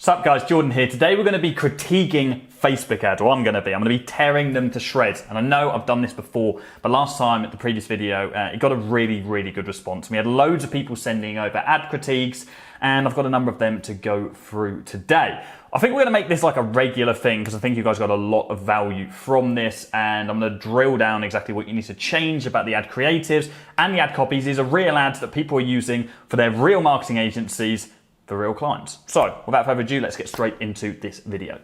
What's up guys, Jordan here. Today we're going to be critiquing Facebook ads, or I'm going to be tearing them to shreds. And I know I've done this before, but last time at the previous video, it got a really good response. We had loads of people sending over ad critiques, and I've got a number of them to go through today. I think we're going to make this like a regular thing because I think you guys got a lot of value from this, and I'm going to drill down exactly what you need to change about the ad creatives and the ad copies. These are real ads that people are using for their real marketing agencies for real clients. So without further ado, let's get straight into this video.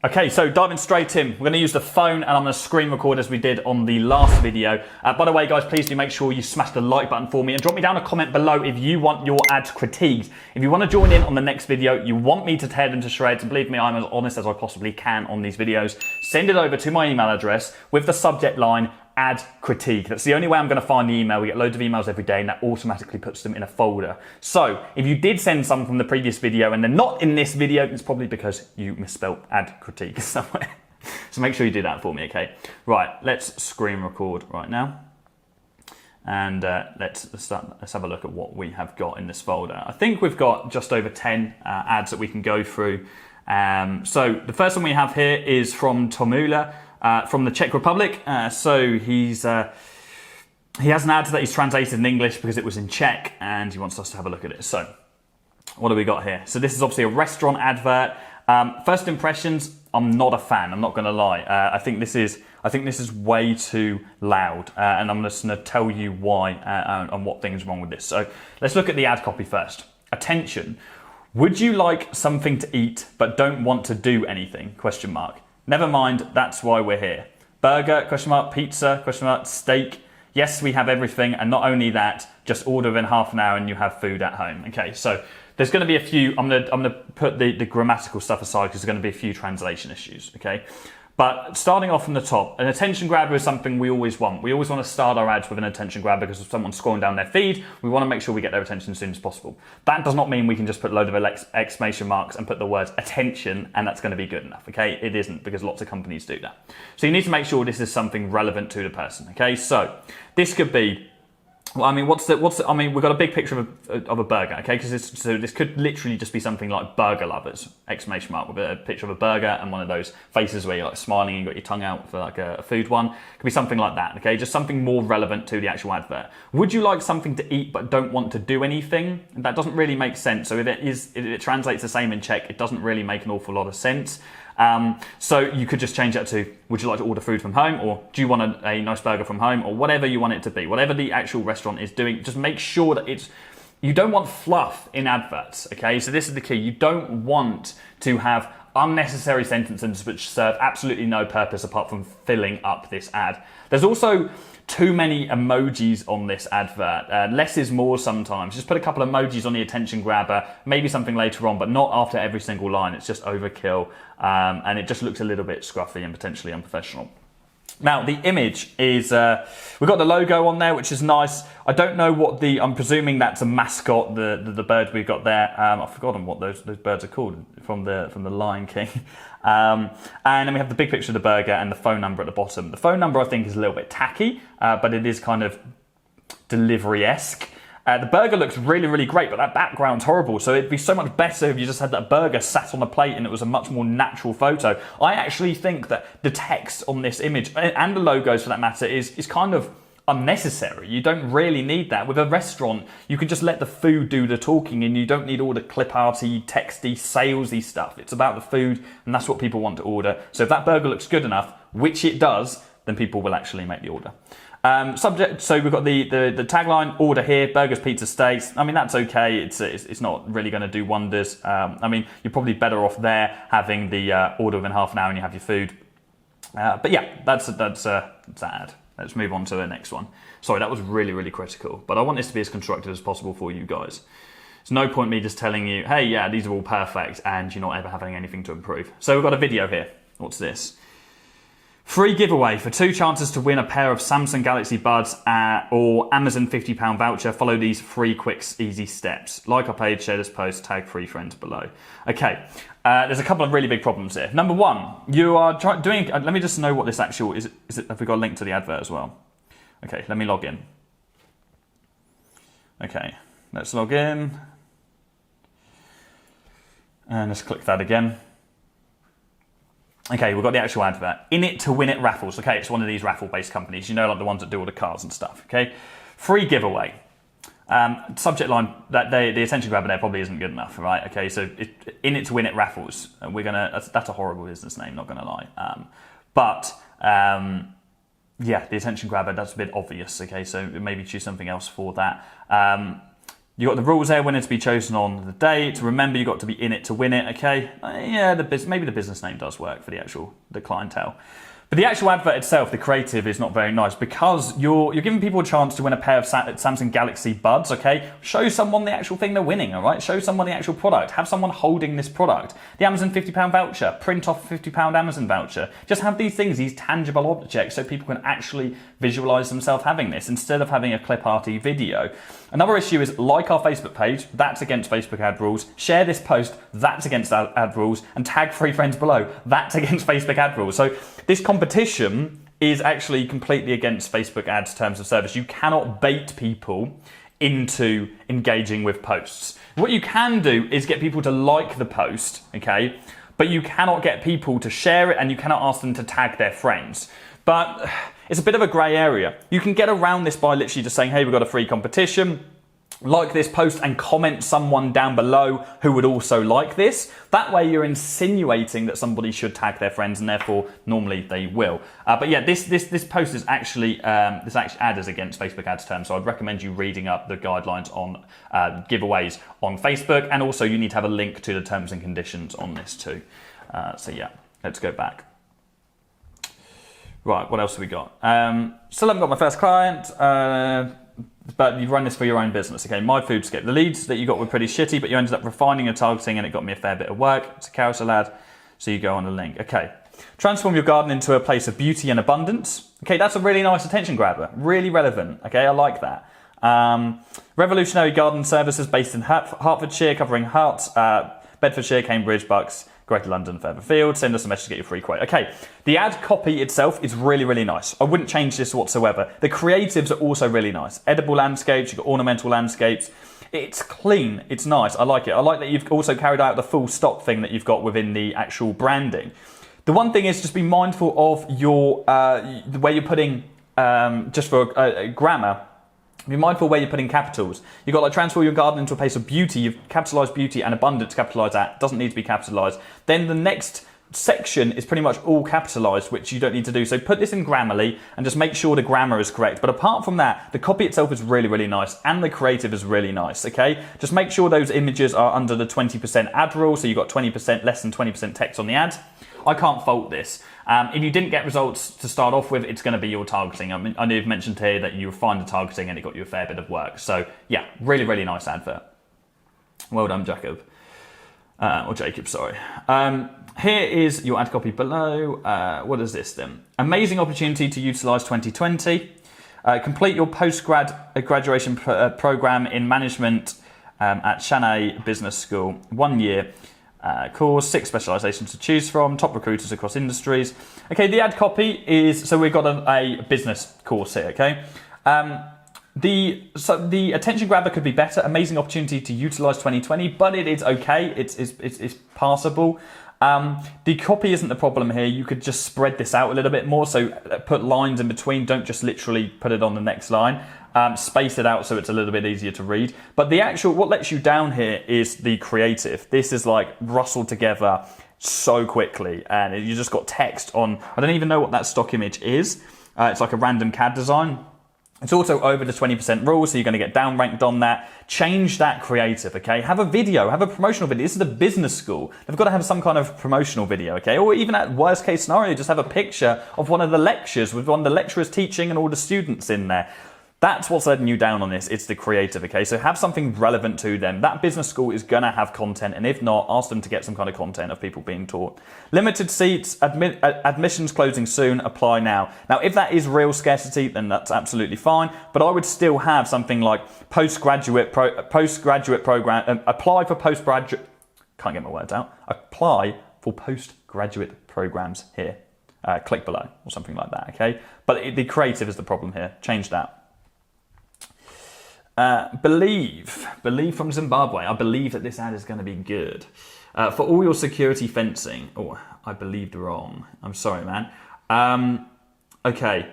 Okay, so diving straight in, we're going to use the phone and I'm going to screen record as we did on the last video. By the way, guys, please do make sure you smash the like button for me and drop me down a comment below if you want your ads critiqued. If you want to join in on the next video, you want me to tear them to shreds, and believe me, I'm as honest as I possibly can on these videos, send it over to my email address with the subject line ad critique. That's the only way I'm going to find the email. We get loads of emails every day and that automatically puts them in a folder. So if you did send some from the previous video and they're not in this video, it's probably because you misspelled ad critique somewhere. So make sure you do that for me, okay? Right, let's screen record right now. And let's have a look at what we have got in this folder. I think we've got just over 10 ads that we can go through. So the first one we have here is from Tomula. From the Czech Republic. So he has an ad that he's translated in English because it was in Czech and he wants us to have a look at it. So what do we got here? So this is obviously a restaurant advert. First impressions, I'm not a fan, I'm not going to lie. I think this is way too loud, and I'm just going to tell you why and what things are wrong with this. So let's look at the ad copy first. Attention. Would you like something to eat but don't want to do anything? Question mark. Never mind, that's why we're here. Burger, question mark, pizza, question mark, steak. Yes, we have everything, and not only that, just order within half an hour and you have food at home. Okay, so there's going to be a few, I'm going to put the grammatical stuff aside because there's going to be a few translation issues, okay? But starting off from the top, an attention grabber is something we always want. We always want to start our ads with an attention grabber because if someone's scrolling down their feed, we want to make sure we get their attention as soon as possible. That does not mean we can just put a load of exclamation marks and put the words attention and that's going to be good enough, okay? It isn't, because lots of companies do that. So you need to make sure this is something relevant to the person, okay? So this could be, well, I mean, I mean, we've got a big picture of a burger, okay? Because this could literally just be something like burger lovers, exclamation mark, with a picture of a burger and one of those faces where you're like smiling and you got your tongue out for like a food one. It could be something like that, okay? Just something more relevant to the actual advert. Would you like something to eat but don't want to do anything? That doesn't really make sense. So if it translates the same in Czech, it doesn't really make an awful lot of sense. So you could just change that to, would you like to order food from home, or do you want a nice burger from home, or whatever you want it to be, whatever the actual restaurant is doing. Just make sure that you don't want fluff in adverts, okay? So this is the key. You don't want to have unnecessary sentences which serve absolutely no purpose apart from filling up this ad. There's also too many emojis on this advert. Less is more sometimes. Just put a couple of emojis on the attention grabber, maybe something later on, but not after every single line. It's just overkill, and it just looks a little bit scruffy and potentially unprofessional. Now, the image is, we've got the logo on there, which is nice. I don't know what I'm presuming that's a mascot, the bird we've got there. I've forgotten what those birds are called from the Lion King. And then we have the big picture of the burger and the phone number at the bottom. The phone number, I think, is a little bit tacky, but it is kind of delivery-esque. The burger looks really great, but that background's horrible. So it'd be so much better if you just had that burger sat on a plate and it was a much more natural photo. I actually think that the text on this image, and the logos for that matter, is kind of unnecessary. You don't really need that. With a restaurant, you can just let the food do the talking and you don't need all the clip-arty, texty, salesy stuff. It's about the food and that's what people want to order. So if that burger looks good enough, which it does, then people will actually make the order. Subject, so we've got the tagline, order here, burgers, pizza, steaks. I mean, that's okay. It's not really going to do wonders. I mean, you're probably better off there having the order within half an hour and you have your food. But yeah, that's that ad. Let's move on to the next one. Sorry, that was really critical, but I want this to be as constructive as possible for you guys. There's no point me just telling you, hey, yeah, these are all perfect, and you're not ever having anything to improve. So we've got a video here. What's this? Free giveaway for 2 chances to win a pair of Samsung Galaxy Buds or Amazon £50 voucher. Follow these 3 quick, easy steps. Like our page, share this post, tag 3 friends below. Okay, there's a couple of really big problems here. Number 1, you are doing. Let me just know what this actual is. Have we got a link to the advert as well? Okay, let me log in. Okay, let's log in. And let's click that again. Okay, we've got the actual advert. In it to win it raffles. Okay, it's one of these raffle-based companies. You know, like the ones that do all the cards and stuff. Okay, free giveaway. Subject line that the attention grabber there probably isn't good enough, right? Okay, so in it to win it raffles. We're gonna. That's a horrible business name. Not gonna lie. Yeah, the attention grabber. That's a bit obvious. Okay, so maybe choose something else for that. You got the rules there, winner to be chosen on the date. Remember, you got to be in it to win it, okay? Yeah, maybe the business name does work for the clientele. But the actual advert itself, the creative, is not very nice because you're giving people a chance to win a pair of Samsung Galaxy Buds, okay? Show someone the actual thing they're winning, all right? Show someone the actual product. Have someone holding this product. The Amazon £50 voucher. Print off a £50 Amazon voucher. Just have these things, these tangible objects, so people can actually visualize themselves having this instead of having a clip-arty video. Another issue is like our Facebook page, that's against Facebook ad rules. Share this post, that's against ad rules. And tag 3 friends below, that's against Facebook ad rules. So this competition is actually completely against Facebook ads terms of service. You cannot bait people into engaging with posts. What you can do is get people to like the post, okay? But you cannot get people to share it and you cannot ask them to tag their friends. But it's a bit of a grey area. You can get around this by literally just saying, hey, we've got a free competition. Like this post and comment someone down below who would also like this. That way you're insinuating that somebody should tag their friends and therefore normally they will. But yeah, this post is actually, this actually ad is against Facebook ads terms. So I'd recommend you reading up the guidelines on giveaways on Facebook. And also you need to have a link to the terms and conditions on this too. So yeah, let's go back. Right, what else have we got? Still haven't got my first client. But you run this for your own business. Okay, my Foodscape. The leads that you got were pretty shitty, but you ended up refining your targeting and it got me a fair bit of work. It's a carousel ad, so you go on the link. Okay, transform your garden into a place of beauty and abundance. Okay, that's a really nice attention grabber. Really relevant. Okay, I like that. Revolutionary garden services based in Hertfordshire, covering Herts, Bedfordshire, Cambridge, Bucks, Greater London, further field. Send us a message to get your free quote. Okay, the ad copy itself is really, really nice. I wouldn't change this whatsoever. The creatives are also really nice. Edible landscapes, you've got ornamental landscapes. It's clean, it's nice, I like it. I like that you've also carried out the full stop thing that you've got within the actual branding. The one thing is just be mindful of your, the way you're putting, just for grammar, be mindful where you're putting capitals. You've got like transform your garden into a place of beauty. You've capitalised beauty and abundance capitalised that. Doesn't need to be capitalised. Then the next section is pretty much all capitalised, which you don't need to do. So put this in Grammarly and just make sure the grammar is correct. But apart from that, the copy itself is really, really nice and the creative is really nice, okay? Just make sure those images are under the 20% ad rule. So you've got 20%, less than 20% text on the ad. I can't fault this. If you didn't get results to start off with, it's going to be your targeting. I know you've mentioned here that you refined the targeting and it got you a fair bit of work. So yeah, really, really nice advert. Well done, Jacob. Or Jacob, sorry. Here is your ad copy below. What is this then? Amazing opportunity to utilise 2020. Complete your post-graduation program in management at Shanghai Business School. 1 year. Course, 6 specializations to choose from, top recruiters across industries. Okay, the ad copy is, so we've got a business course here, okay? The attention grabber could be better. Amazing opportunity to utilize 2020, but it is okay. It's passable. The copy isn't the problem here. You could just spread this out a little bit more. So put lines in between. Don't just literally put it on the next line. Space it out so it's a little bit easier to read. But the actual, what lets you down here is the creative. This is like rustled together so quickly. And you just got text on, I don't even know what that stock image is. It's like a random CAD design. It's also over the 20% rule, so you're going to get downranked on that. Change that creative, okay? Have a video, have a promotional video. This is a business school. They've got to have some kind of promotional video, okay? Or even at worst case scenario, just have a picture of one of the lectures with one of the lecturers teaching and all the students in there. That's what's letting you down on this. It's the creative, okay? So have something relevant to them. That business school is going to have content, and if not, ask them to get some kind of content of people being taught. Limited seats, admissions closing soon, apply now. Now, if that is real scarcity, then that's absolutely fine, but I would still have something like postgraduate program, apply for postgraduate, can't get my words out, apply for postgraduate programs here. Click below or something like that, okay? But the creative is the problem here. Change that. Believe from Zimbabwe. I believe that this ad is going to be good. For all your security fencing. Oh, I believed wrong. I'm sorry, man. Okay.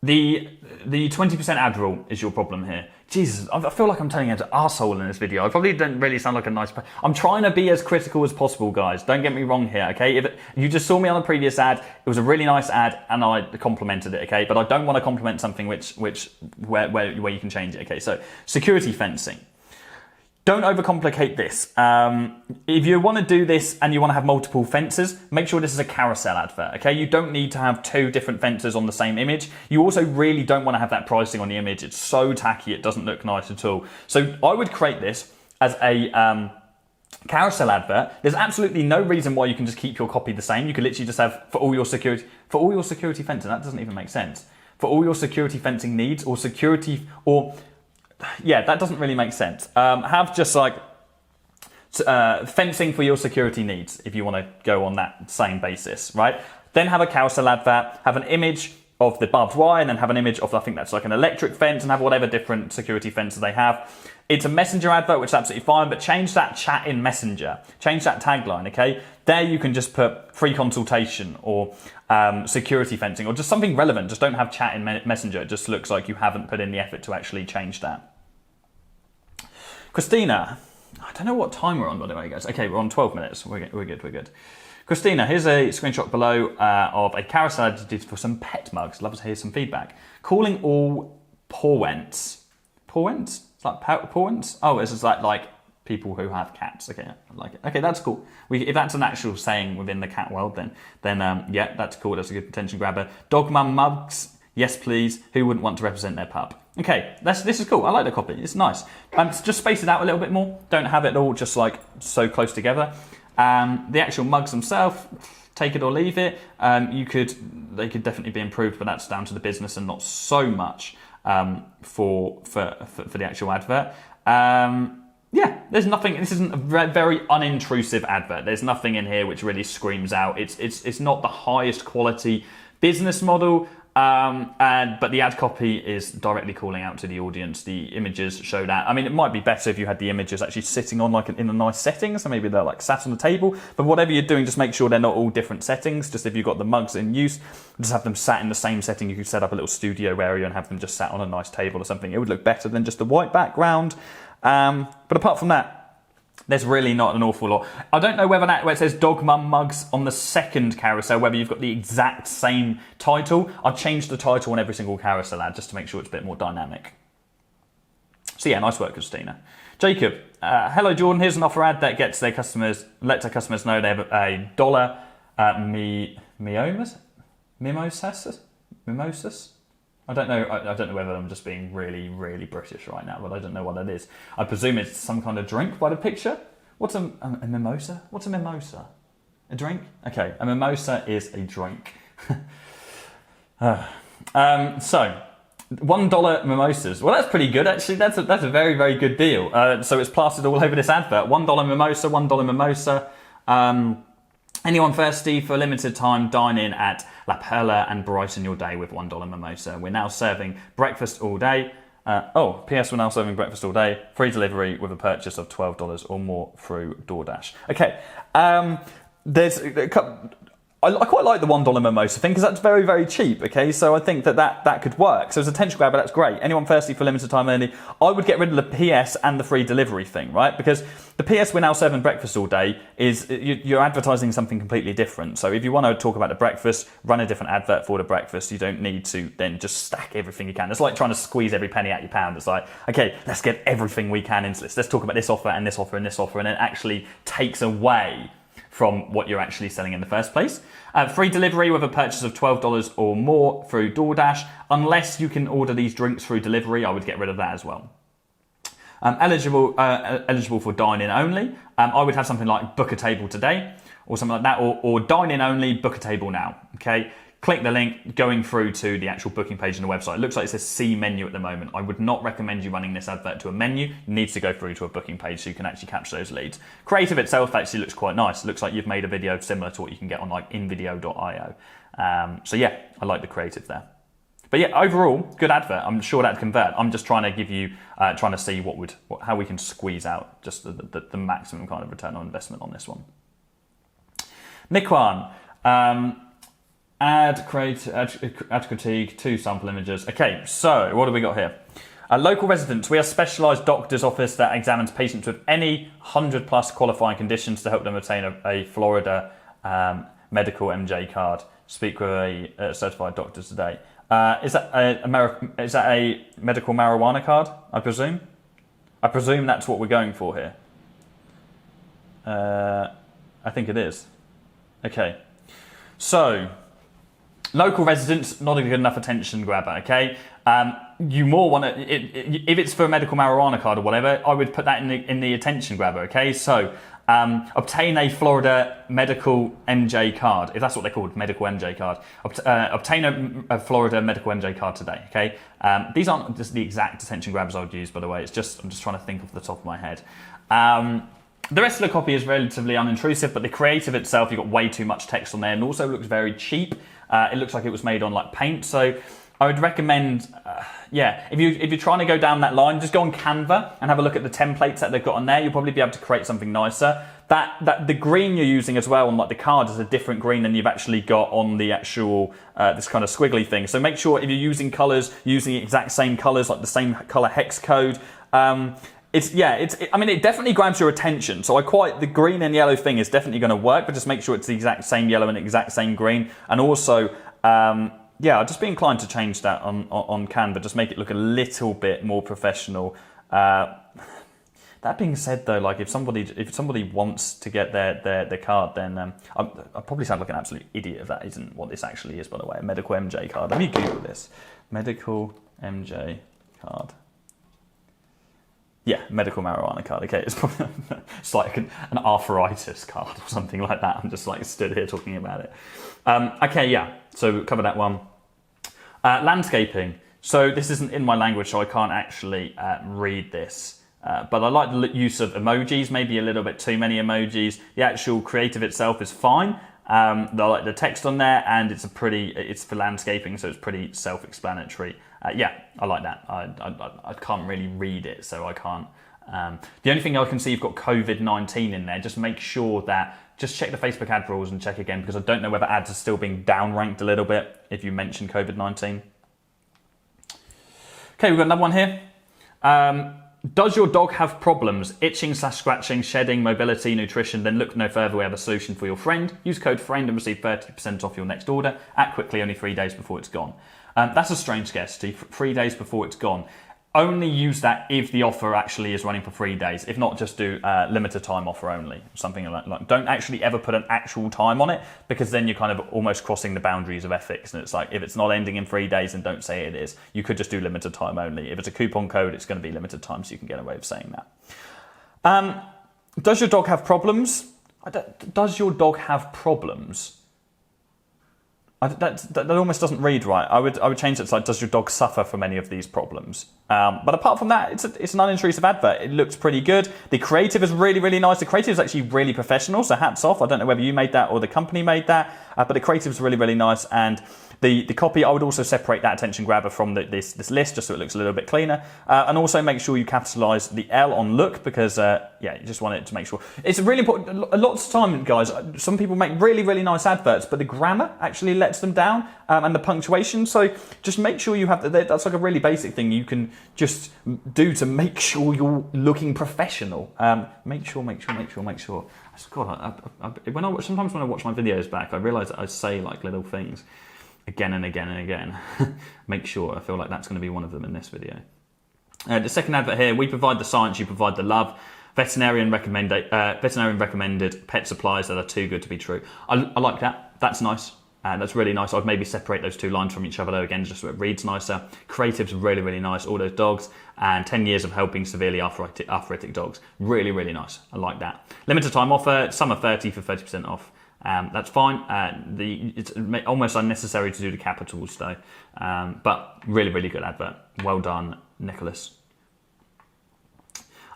The 20% ad rule is your problem here. Jesus, I feel like I'm turning into an arsehole in this video. I probably don't really sound like a nice person. I'm trying to be as critical as possible, guys. Don't get me wrong here, okay? If you just saw me on the previous ad, it was a really nice ad, and I complimented it, okay? But I don't want to compliment something where you can change it, okay? So, security fencing. Don't overcomplicate this. If you want to do this and you want to have multiple fences, make sure this is a carousel advert, okay? You don't need to have 2 different fences on the same image. You also really don't want to have that pricing on the image. It's so tacky, it doesn't look nice at all. So I would create this as a carousel advert. There's absolutely no reason why you can just keep your copy the same. You could literally just have for all your security fencing. That doesn't even make sense. For all your security fencing needs yeah, that doesn't really make sense. Have just like fencing for your security needs if you want to go on that same basis, right? Then have a carousel advert, have an image of the barbed wire, and then have an image of, I think that's like an electric fence, and have whatever different security fences they have. It's a messenger advert, which is absolutely fine, but change that chat in messenger. Change that tagline, okay? There you can just put free consultation or security fencing or just something relevant. Just don't have chat in messenger. It just looks like you haven't put in the effort to actually change that. Christina, I don't know what time we're on, by the way, guys. Okay, we're on 12 minutes. We're good. Christina, here's a screenshot below of a carousel I did for some pet mugs. Love to hear some feedback. Calling all porwents. Porwents? It's like porwents? Oh, it's just like people who have cats. Okay, I like it. Okay, that's cool. If that's an actual saying within the cat world, then yeah, that's cool. That's a good attention grabber. Dog mum mugs. Yes, please. Who wouldn't want to represent their pup? Okay, this is cool. I like the copy. It's nice. Just space it out a little bit more. Don't have it all just like so close together. The actual mugs themselves, take it or leave it. They could definitely be improved, but that's down to the business and not so much for the actual advert. Yeah, there's nothing. This isn't a very unintrusive advert. There's nothing in here which really screams out. It's not the highest quality business model. But the ad copy is directly calling out to the audience. The images show that. I mean, it might be better if you had the images actually sitting on in a nice setting. So maybe they're like sat on the table. But whatever you're doing, just make sure they're not all different settings. Just if you've got the mugs in use, just have them sat in the same setting. You could set up a little studio area and have them just sat on a nice table or something. It would look better than just a white background. But apart from that, there's really not an awful lot. I don't know whether where it says dog mum mugs on the second carousel, whether you've got the exact same title. I've changed the title on every single carousel ad just to make sure it's a bit more dynamic. So yeah, nice work, Christina. Jacob, hello Jordan, here's an offer ad that lets their customers know they have a dollar mimosas. I don't know whether I'm just being really, really British right now, but I don't know what that is. I presume it's some kind of drink by the picture. What's a mimosa? What's a mimosa? A drink? Okay, a mimosa is a drink. So, $1 mimosas. Well, that's pretty good, actually. That's a very, very good deal. So it's plastered all over this advert. $1 mimosa, $1 mimosa. Anyone thirsty for a limited time, dine in at La Perla and brighten your day with $1 mimosa. We're now serving breakfast all day. P.S. We're now serving breakfast all day. Free delivery with a purchase of $12 or more through DoorDash. Okay, there's a couple. I quite like the $1 mimosa thing because that's very, very cheap, okay? So I think that could work. So as a attention grabber, that's great. Anyone thirsty for limited time only, I would get rid of the PS and the free delivery thing, right? Because the PS, we're now serving breakfast all day, is you're advertising something completely different. So if you want to talk about the breakfast, run a different advert for the breakfast. You don't need to then just stack everything you can. It's like trying to squeeze every penny out your pound. It's like, okay, let's get everything we can into this. Let's talk about this offer and this offer and this offer, and it actually takes away from what you're actually selling in the first place. Free delivery with a purchase of $12 or more through DoorDash. Unless you can order these drinks through delivery, I would get rid of that as well. Eligible for dine-in only. I would have something like book a table today or something like that, or dine-in only, book a table now. Okay, click the link going through to the actual booking page on the website. It looks like it says see menu at the moment. I would not recommend you running this advert to a menu. It needs to go through to a booking page so you can actually capture those leads. Creative itself actually looks quite nice. It looks like you've made a video similar to what you can get on like invideo.io. So yeah, I like the creative there. But yeah, overall, good advert. I'm sure that'd convert. I'm just trying to give you, trying to see how we can squeeze out just the maximum kind of return on investment on this one. Nikwan, add critique, 2 sample images. Okay, so what have we got here? Local residents. We are a specialised doctor's office that examines patients with any 100+ qualifying conditions to help them obtain a Florida medical MJ card. Speak with a certified doctor today. Is that a medical marijuana card, I presume? I presume that's what we're going for here. I think it is. Okay. So, local residents, not a good enough attention grabber, okay? You more want to, if it's for a medical marijuana card or whatever, I would put that in the attention grabber, okay? So, obtain a Florida medical MJ card, if that's what they're called, medical MJ card. Obtain a Florida medical MJ card today, okay? These aren't just the exact attention grabbers I would use, by the way. I'm just trying to think off the top of my head. The rest of the copy is relatively unintrusive, but the creative itself, you've got way too much text on there, and also looks very cheap. It looks like it was made on like Paint, so I would recommend, if you're trying to go down that line, just go on Canva and have a look at the templates that they've got on there. You'll probably be able to create something nicer. That the green you're using as well on like the card is a different green than you've actually got on the actual this kind of squiggly thing. So make sure if you're using colours, using the exact same colours, like the same colour hex code. It definitely grabs your attention. So the green and yellow thing is definitely going to work, but just make sure it's the exact same yellow and the exact same green. And also, I'd just be inclined to change that on Canva, just make it look a little bit more professional. That being said, though, like if somebody wants to get their card, then I probably sound like an absolute idiot if that isn't what this actually is. By the way, a medical MJ card. Let me Google this. Medical MJ card. Yeah, medical marijuana card. Okay, it's probably it's like an arthritis card or something like that. I'm just like stood here talking about it. Okay, yeah. So cover that one. Landscaping. So this isn't in my language, so I can't actually read this. But I like the use of emojis. Maybe a little bit too many emojis. The actual creative itself is fine. I like the text on there, and it's for landscaping, so it's pretty self-explanatory. I like that. I can't really read it, so I can't. The only thing I can see, you've got COVID-19 in there. Just make sure just check the Facebook ad rules and check again, because I don't know whether ads are still being downranked a little bit if you mention COVID-19. Okay, we've got another one here. Does your dog have problems? Itching/scratching, shedding, mobility, nutrition? Then look no further. We have a solution for your friend. Use code FRIEND and receive 30% off your next order. Act quickly, only 3 days before it's gone. That's a strange scarcity. 3 days before it's gone. Only use that if the offer actually is running for 3 days. If not, just do limited time offer only. Something like that. Don't actually ever put an actual time on it, because then you're kind of almost crossing the boundaries of ethics. And it's like, if it's not ending in 3 days, then don't say it is. You could just do limited time only. If it's a coupon code, it's going to be limited time, so you can get away with saying that. Does your dog have problems? Does your dog have problems? That almost doesn't read right. I would change it to like, does your dog suffer from any of these problems? But apart from that, it's an unintrusive advert. It looks pretty good. The creative is really, really nice. The creative is actually really professional, so hats off. I don't know whether you made that or the company made that, but the creative is really, really nice. And the copy, I would also separate that attention grabber from this list, just so it looks a little bit cleaner. And also make sure you capitalise the L on look, because you just want it to make sure. It's really important. A lot of the time, guys, some people make really, really nice adverts, but the grammar actually lets them down, and the punctuation. So just make sure you have that's like a really basic thing you can just do to make sure you're looking professional. Make sure. God, sometimes when I watch my videos back, I realise that I say like little things again and again and again. Make sure. I feel like that's going to be one of them in this video. The second advert here, we provide the science, you provide the love. Veterinarian recommended pet supplies that are too good to be true. I like that. That's nice. That's really nice. I'd maybe separate those two lines from each other though, again, just so it reads nicer. Creative's really, really nice. All those dogs. And 10 years of helping severely arthritic dogs. Really, really nice. I like that. Limited time offer. Some are 30 for 30% off. That's fine. It's almost unnecessary to do the capitals though. But really, really good advert. Well done, Nicholas.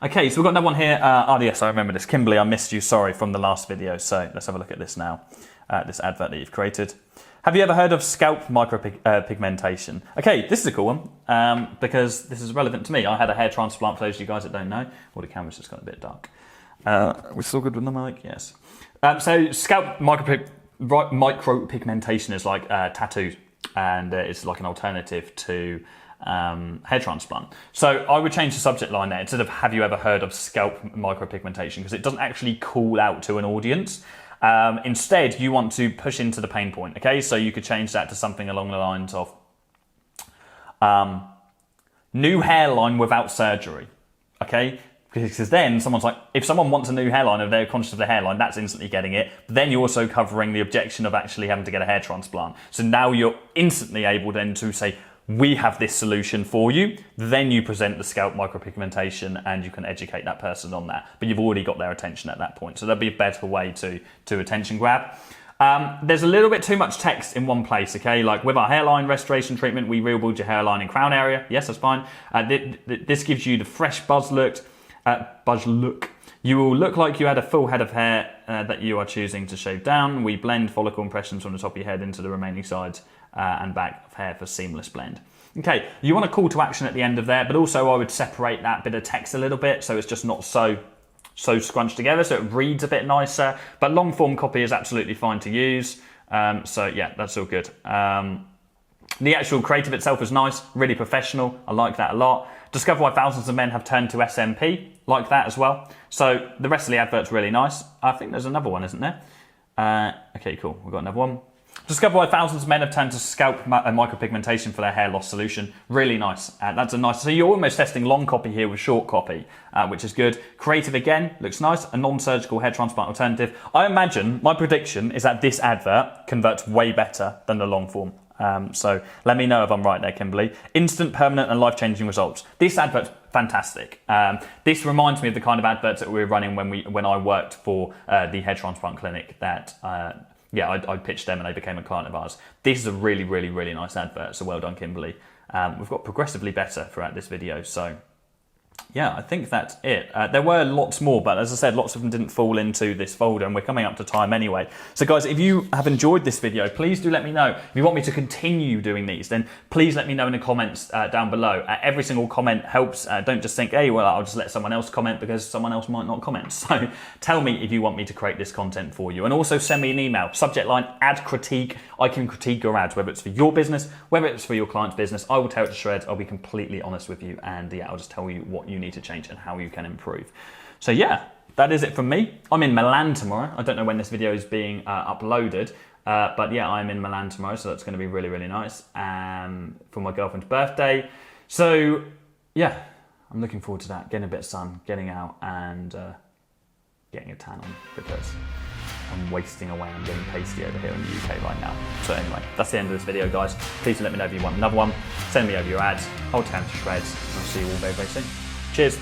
Okay, so we've got another one here. Yes, I remember this. Kimberly, I missed you, sorry, from the last video. So let's have a look at this now. This advert that you've created. Have you ever heard of scalp micropigmentation? Okay, this is a cool one because this is relevant to me. I had a hair transplant, for those of you guys that don't know. Well, the camera's just got a bit dark. We're still good with the mic? Yes. So scalp micropigmentation is like tattoos, and it's like an alternative to hair transplant. So I would change the subject line there instead of have you ever heard of scalp micropigmentation, because it doesn't actually call out to an audience. Instead, you want to push into the pain point. Okay, so you could change that to something along the lines of new hairline without surgery. Okay, because then someone's like, if someone wants a new hairline or they're conscious of the hairline, that's instantly getting it. But then you're also covering the objection of actually having to get a hair transplant. So now you're instantly able then to say, we have this solution for you. Then you present the scalp micropigmentation and you can educate that person on that. But you've already got their attention at that point. So that'd be a better way to attention grab. There's a little bit too much text in one place, okay? Like with our hairline restoration treatment, we rebuild your hairline and crown area. Yes, that's fine. This gives you the fresh buzz look. You will look like you had a full head of hair that you are choosing to shave down. We blend follicle impressions from the top of your head into the remaining sides and back of hair for seamless blend. Okay, you want a call to action at the end of there, but also I would separate that bit of text a little bit so it's just not so scrunched together, so it reads a bit nicer. But long form copy is absolutely fine to use. So yeah, that's all good. The actual creative itself is nice, really professional. I like that a lot. Discover why thousands of men have turned to SMP, like that as well. So the rest of the advert's really nice. I think there's another one, isn't there? Okay, cool, we've got another one. Discover why thousands of men have turned to scalp micropigmentation for their hair loss solution. Really nice. That's a nice. So you're almost testing long copy here with short copy, which is good. Creative again, looks nice. A non-surgical hair transplant alternative. I imagine, my prediction is that this advert converts way better than the long form. So let me know if I'm right there, Kimberly. Instant, permanent and life-changing results. This advert's fantastic. This reminds me of the kind of adverts that we were running when I worked for the hair transplant clinic that I pitched them and they became a client of ours. This is a really, really, really nice advert, so well done, Kimberly. We've got progressively better throughout this video, so yeah, I think that's it. There were lots more, but as I said, lots of them didn't fall into this folder and we're coming up to time anyway. So guys, if you have enjoyed this video, please do let me know. If you want me to continue doing these, then please let me know in the comments down below. Every single comment helps. Don't just think, hey, well, I'll just let someone else comment because someone else might not comment. So tell me if you want me to create this content for you. And also send me an email, subject line, ad critique. I can critique your ads, whether it's for your business, whether it's for your client's business. I will tear it to shreds. I'll be completely honest with you. And yeah, I'll just tell you what you need to change and how you can improve. So yeah, that is it from me. I'm in Milan tomorrow. I don't know when this video is being uploaded, but yeah, I'm in Milan tomorrow, so that's going to be really, really nice for my girlfriend's birthday. So yeah, I'm looking forward to that, getting a bit of sun, getting out and getting a tan on because I'm wasting away. I'm getting pasty over here in the UK right now. So anyway, that's the end of this video, guys. Please do let me know if you want another one. Send me over your ads. I'll tear them to shreds. I'll see you all very, very soon. Cheers.